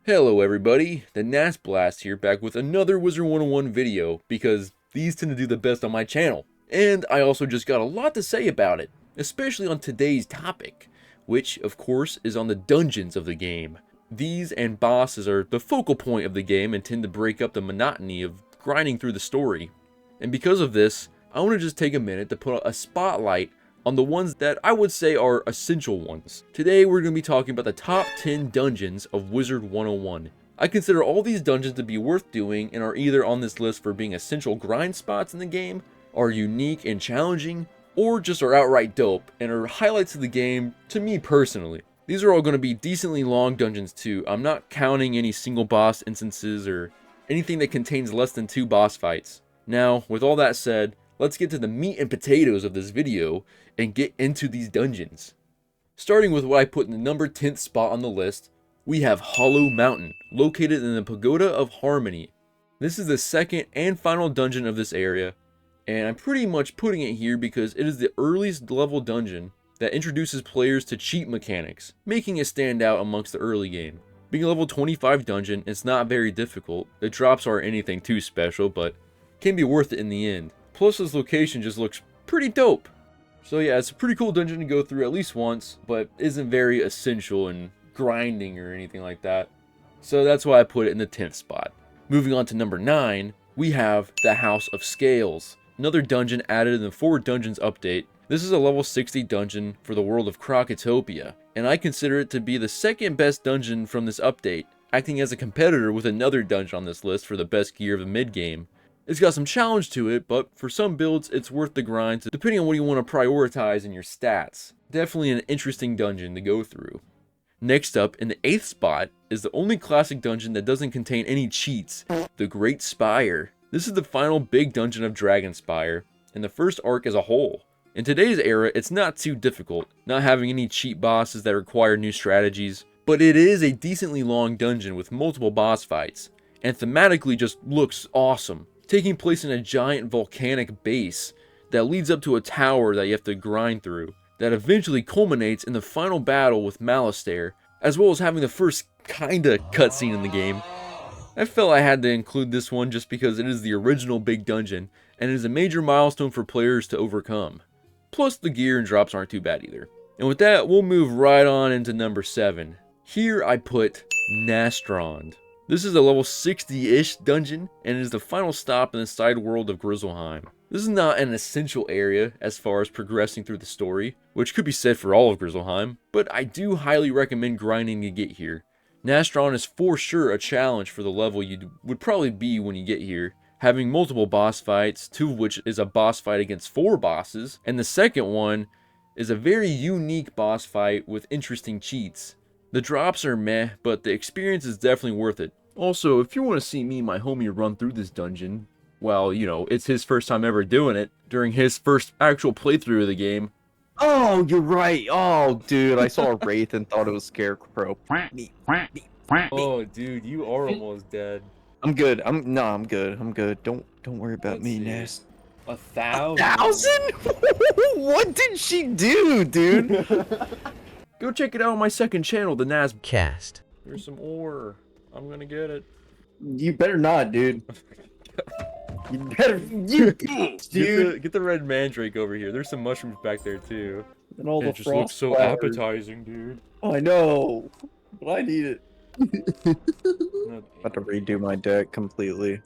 Hello everybody, the NAS Blast here, back with another Wizard101 video, because these tend to do the best on my channel. And I also just got a lot to say about it, especially on today's topic, which of course is on the dungeons of the game. These and bosses are the focal point of the game and tend to break up the monotony of grinding through the story. And because of this, I want to just take a minute to put a spotlight on the ones that I would say are essential ones. Today we're going to be talking about the top 10 dungeons of Wizard101. I consider all these dungeons to be worth doing and are either on this list for being essential grind spots in the game, are unique and challenging, or just are outright dope and are highlights of the game to me personally. These are all going to be decently long dungeons too. I'm not counting any single boss instances or anything that contains less than 2 boss fights. Now, with all that said, let's get to the meat and potatoes of this video and get into these dungeons. Starting with what I put in the number 10th spot on the list, we have Hollow Mountain, located in the Pagoda of Harmony. This is the second and final dungeon of this area, and I'm pretty much putting it here because it is the earliest level dungeon that introduces players to cheat mechanics, making it stand out amongst the early game. Being a level 25 dungeon, it's not very difficult. The drops aren't anything too special, but can be worth it in the end. Plus this location just looks pretty dope. So yeah, it's a pretty cool dungeon to go through at least once, but isn't very essential in grinding or anything like that. So that's why I put it in the 10th spot. Moving on to number 9, we have the House of Scales. Another dungeon added in the 4 Dungeons update. This is a level 60 dungeon for the world of Crocotopia, and I consider it to be the second best dungeon from this update, acting as a competitor with another dungeon on this list for the best gear of the mid-game. It's got some challenge to it, but for some builds, it's worth the grind, depending on what you want to prioritize in your stats. Definitely an interesting dungeon to go through. Next up, in the 8th spot, is the only classic dungeon that doesn't contain any cheats, the Great Spire. This is the final big dungeon of Dragonspire, and the first arc as a whole. In today's era, it's not too difficult, not having any cheat bosses that require new strategies, but it is a decently long dungeon with multiple boss fights, and thematically just looks awesome. Taking place in a giant volcanic base that leads up to a tower that you have to grind through, that eventually culminates in the final battle with Malistaire, as well as having the first kinda cutscene in the game. I felt I had to include this one just because it is the original big dungeon, and it is a major milestone for players to overcome. Plus the gear and drops aren't too bad either. And with that, we'll move right on into number 7. Here I put Nastrond. This is a level 60-ish dungeon, and it is the final stop in the side world of Grizzleheim. This is not an essential area as far as progressing through the story, which could be said for all of Grizzleheim, but I do highly recommend grinding to get here. Nastron is for sure a challenge for the level you would probably be when you get here, having multiple boss fights, 2 of which is a boss fight against 4 bosses, and the second one is a very unique boss fight with interesting cheats. The drops are meh, but the experience is definitely worth it. Also, if you want to see me and my homie run through this dungeon, well, you know, it's his first time ever doing it, during his first actual playthrough of the game. Oh, you're right. Oh, dude, I saw a wraith and thought it was Scarecrow. Oh, dude, you are almost dead. I'm good. I'm good. I'm good. Don't worry about Let's me, see. Ness. 1,000? 1,000? What did she do, dude? Go check it out on my second channel, the NAS Cast. There's some ore. I'm gonna get it. You better not, dude. You better, dude. Get the red mandrake over here. There's some mushrooms back there too. And all It just looks so appetizing, dude. Oh, I know, but I need it. Okay. About to redo my deck completely.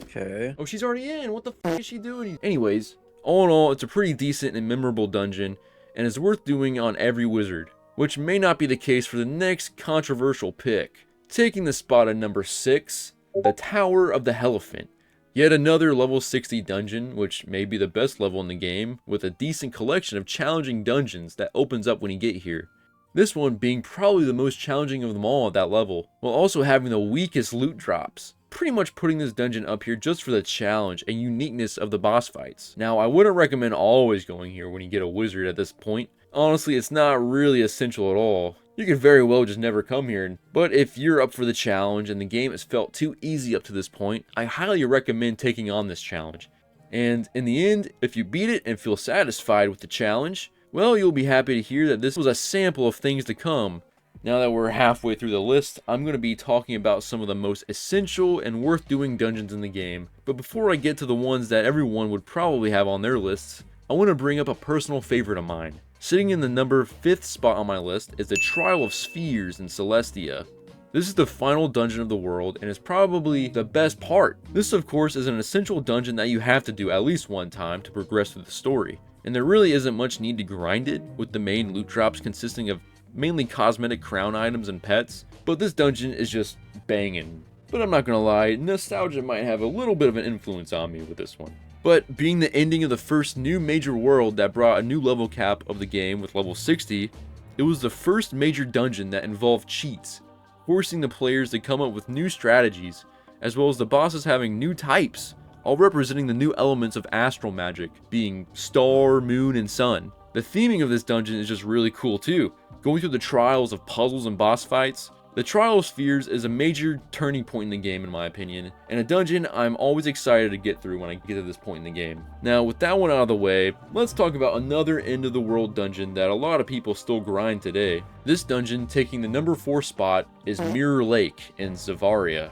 Okay. Oh, she's already in. What the fuck is she doing? Anyways, all in all, it's a pretty decent and memorable dungeon, and is worth doing on every wizard, which may not be the case for the next controversial pick. Taking the spot at number 6, the Tower of the Elephant. Yet another level 60 dungeon, which may be the best level in the game, with a decent collection of challenging dungeons that opens up when you get here. This one being probably the most challenging of them all at that level, while also having the weakest loot drops. Pretty much putting this dungeon up here just for the challenge and uniqueness of the boss fights. Now, I wouldn't recommend always going here when you get a wizard at this point. Honestly, it's not really essential at all. You could very well just never come here, but if you're up for the challenge and the game has felt too easy up to this point, I highly recommend taking on this challenge. And in the end, if you beat it and feel satisfied with the challenge, well, you'll be happy to hear that this was a sample of things to come, Now that we're halfway through the list, I'm going to be talking about some of the most essential and worth doing dungeons in the game. But before I get to the ones that everyone would probably have on their lists, I want to bring up a personal favorite of mine. Sitting in the number 5th spot on my list is the Trial of Spheres in Celestia. This is the final dungeon of the world and is probably the best part. This of course is an essential dungeon that you have to do at least one time to progress through the story. And there really isn't much need to grind it, with the main loot drops consisting of mainly cosmetic crown items and pets, but this dungeon is just banging. But I'm not gonna lie, nostalgia might have a little bit of an influence on me with this one. But being the ending of the first new major world that brought a new level cap of the game with level 60, it was the first major dungeon that involved cheats, forcing the players to come up with new strategies, as well as the bosses having new types, all representing the new elements of astral magic, being star, moon, and sun. The theming of this dungeon is just really cool too, going through the trials of puzzles and boss fights. The Trial of Spheres is a major turning point in the game in my opinion, and a dungeon I'm always excited to get through when I get to this point in the game. Now with that one out of the way, let's talk about another end of the world dungeon that a lot of people still grind today. This dungeon, taking the number 4 spot, is Mirror Lake in Zavaria.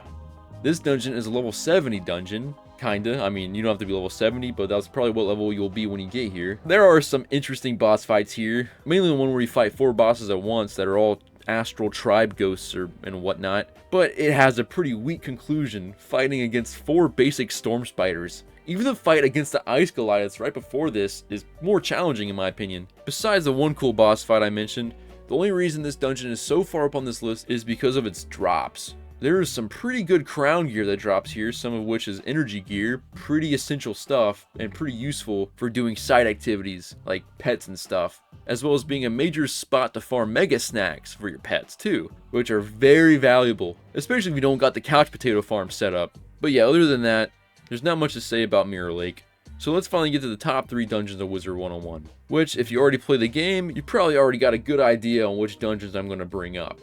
This dungeon is a level 70 dungeon. Kinda. I mean, you don't have to be level 70, but that's probably what level you'll be when you get here. There are some interesting boss fights here, mainly the one where you fight 4 bosses at once that are all astral tribe ghosts and whatnot, but it has a pretty weak conclusion, fighting against 4 basic storm spiders. Even the fight against the ice Goliaths right before this is more challenging in my opinion. Besides the one cool boss fight I mentioned, the only reason this dungeon is so far up on this list is because of its drops. There is some pretty good crown gear that drops here, some of which is energy gear, pretty essential stuff, and pretty useful for doing side activities like pets and stuff, as well as being a major spot to farm mega snacks for your pets too, which are very valuable, especially if you don't got the couch potato farm set up. But yeah, other than that, there's not much to say about Mirror Lake. So let's finally get to the top 3 dungeons of Wizard101, which if you already play the game, you probably already got a good idea on which dungeons I'm going to bring up.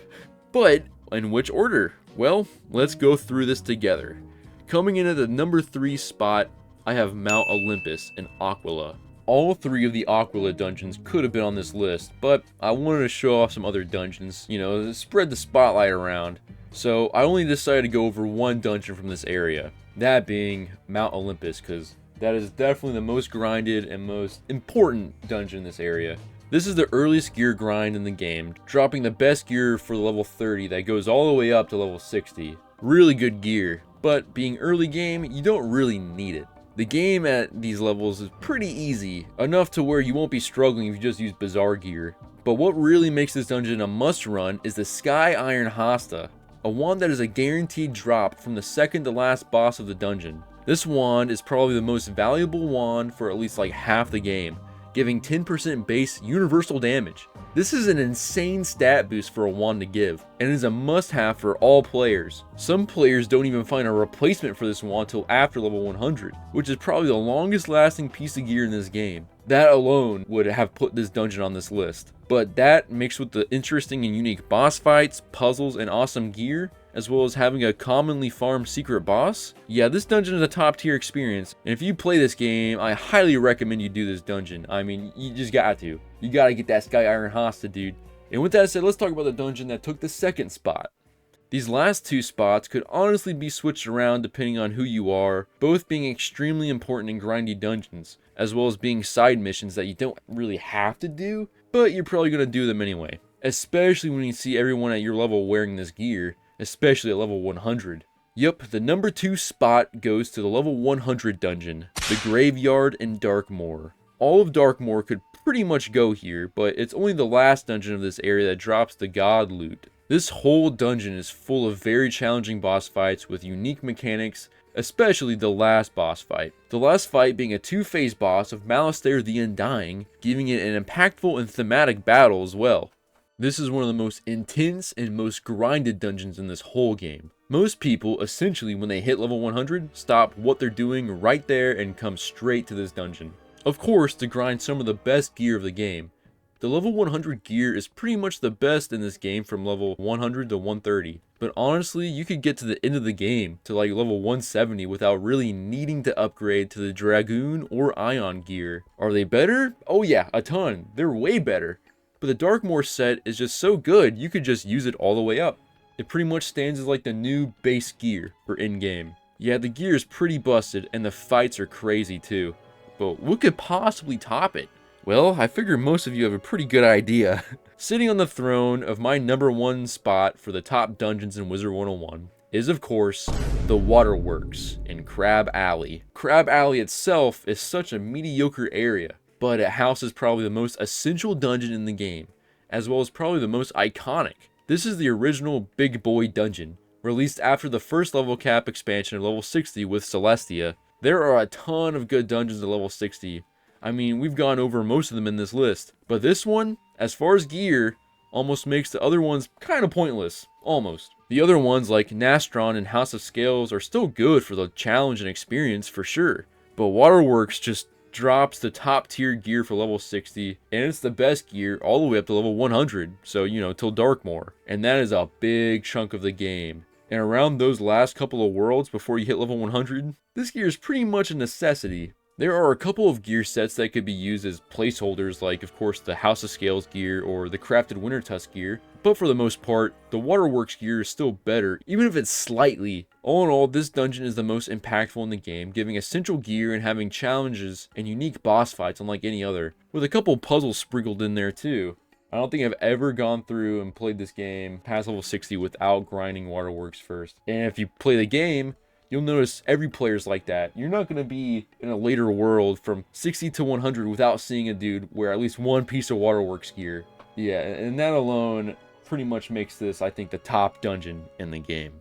But in which order? Well, let's go through this together. Coming in at the number 3 spot, I have Mount Olympus in Aquila. All 3 of the Aquila dungeons could have been on this list, but I wanted to show off some other dungeons, you know, spread the spotlight around. So I only decided to go over one dungeon from this area, that being Mount Olympus, because that is definitely the most grinded and most important dungeon in this area. This is the earliest gear grind in the game, dropping the best gear for level 30 that goes all the way up to level 60. Really good gear, but being early game, you don't really need it. The game at these levels is pretty easy, enough to where you won't be struggling if you just use bizarre gear. But what really makes this dungeon a must run is the Sky Iron Hasta, a wand that is a guaranteed drop from the second to last boss of the dungeon. This wand is probably the most valuable wand for at least like half the game, giving 10% base universal damage. This is an insane stat boost for a wand to give, and is a must-have for all players. Some players don't even find a replacement for this wand till after level 100, which is probably the longest lasting piece of gear in this game. That alone would have put this dungeon on this list. But that, mixed with the interesting and unique boss fights, puzzles, and awesome gear, as well as having a commonly farmed secret boss, yeah, this dungeon is a top tier experience, and if you play this game, I highly recommend you do this dungeon. I mean, you just got to. You gotta get that Sky Iron Hasta, dude. And with that said, let's talk about the dungeon that took the 2nd spot. These last 2 spots could honestly be switched around depending on who you are, both being extremely important in grindy dungeons, as well as being side missions that you don't really have to do, but you're probably gonna do them anyway. Especially when you see everyone at your level wearing this gear, especially at level 100. Yup, the number 2 spot goes to the level 100 dungeon, the Graveyard in Darkmoor. All of Darkmoor could pretty much go here, but it's only the last dungeon of this area that drops the God loot. This whole dungeon is full of very challenging boss fights with unique mechanics, especially the last boss fight. The last fight being a 2-phase boss of Malistaire the Undying, giving it an impactful and thematic battle as well. This is one of the most intense and most grinded dungeons in this whole game. Most people, essentially when they hit level 100, stop what they're doing right there and come straight to this dungeon. Of course, to grind some of the best gear of the game. The level 100 gear is pretty much the best in this game from level 100 to 130. But honestly, you could get to the end of the game to like level 170 without really needing to upgrade to the Dragoon or Ion gear. Are they better? Oh yeah, a ton. They're way better. but the Darkmoor set is just so good, you could just use it all the way up. It pretty much stands as like the new base gear for in-game. Yeah, the gear is pretty busted, and the fights are crazy too. But what could possibly top it? Well, I figure most of you have a pretty good idea. Sitting on the throne of my #1 spot for the top dungeons in Wizard 101 is, of course, the Waterworks in Crab Alley. Crab Alley itself is such a mediocre area, but it houses probably the most essential dungeon in the game, as well as probably the most iconic. This is the original Big Boy dungeon, released after the first level cap expansion of level 60 with Celestia. There are a ton of good dungeons at level 60. I mean, we've gone over most of them in this list, but this one, as far as gear, almost makes the other ones kind of pointless. Almost. The other ones like Nastron and House of Scales are still good for the challenge and experience for sure, but Waterworks just drops the top tier gear for level 60, and it's the best gear all the way up to level 100, so you know, till Darkmoor, and that is a big chunk of the game. And around those last couple of worlds before you hit level 100, this gear is pretty much a necessity. There are a couple of gear sets that could be used as placeholders, like of course the House of Scales gear or the Crafted Winter Tusk gear, but for the most part, the Waterworks gear is still better, even if it's slightly. All in all, this dungeon is the most impactful in the game, giving essential gear and having challenges and unique boss fights unlike any other, with a couple puzzles sprinkled in there too. I don't think I've ever gone through and played this game past level 60 without grinding Waterworks first. And if you play the game, you'll notice every player's like that. You're not going to be in a later world from 60 to 100 without seeing a dude wear at least one piece of Waterworks gear. Yeah, and that alone pretty much makes this, I think, the top dungeon in the game.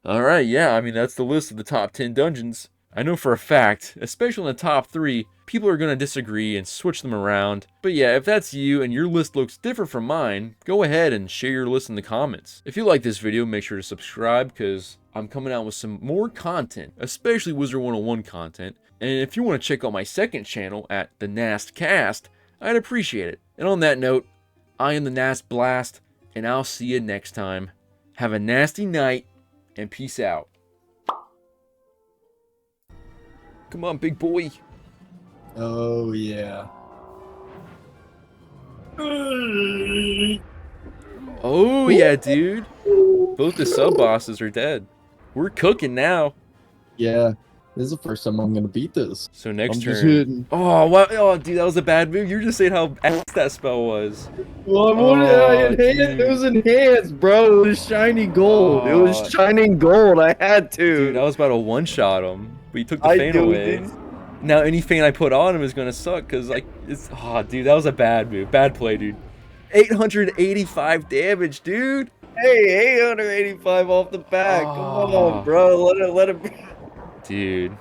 Alright, yeah, I mean, that's the list of the top 10 dungeons. I know for a fact, especially in the top 3, people are going to disagree and switch them around. But yeah, if that's you and your list looks different from mine, go ahead and share your list in the comments. If you like this video, make sure to subscribe because I'm coming out with some more content, especially Wizard 101 content. And if you want to check out my second channel at the Nast Cast, I'd appreciate it. And on that note, I am the Nast Blast, and I'll see you next time. Have a nasty night, and peace out. Come on, big boy. Oh, yeah. Oh, yeah, dude. Both the sub-bosses are dead. We're cooking now. Yeah. This is the first time I'm going to beat this. So next I'm just turn. hitting. Oh, what? Oh, dude, that was a bad move. You were just saying how ass that spell was. Well, it was enhanced, bro. It was shiny gold. It was shining gold. I had to. Dude, I was about to one-shot him, but you took the feint away. Now any feint I put on him is gonna suck, cause like it's. Oh, dude, that was a bad move. Bad play, dude. 885 damage, dude. Hey, 885 off the back. Come on, bro. Let it. Dude.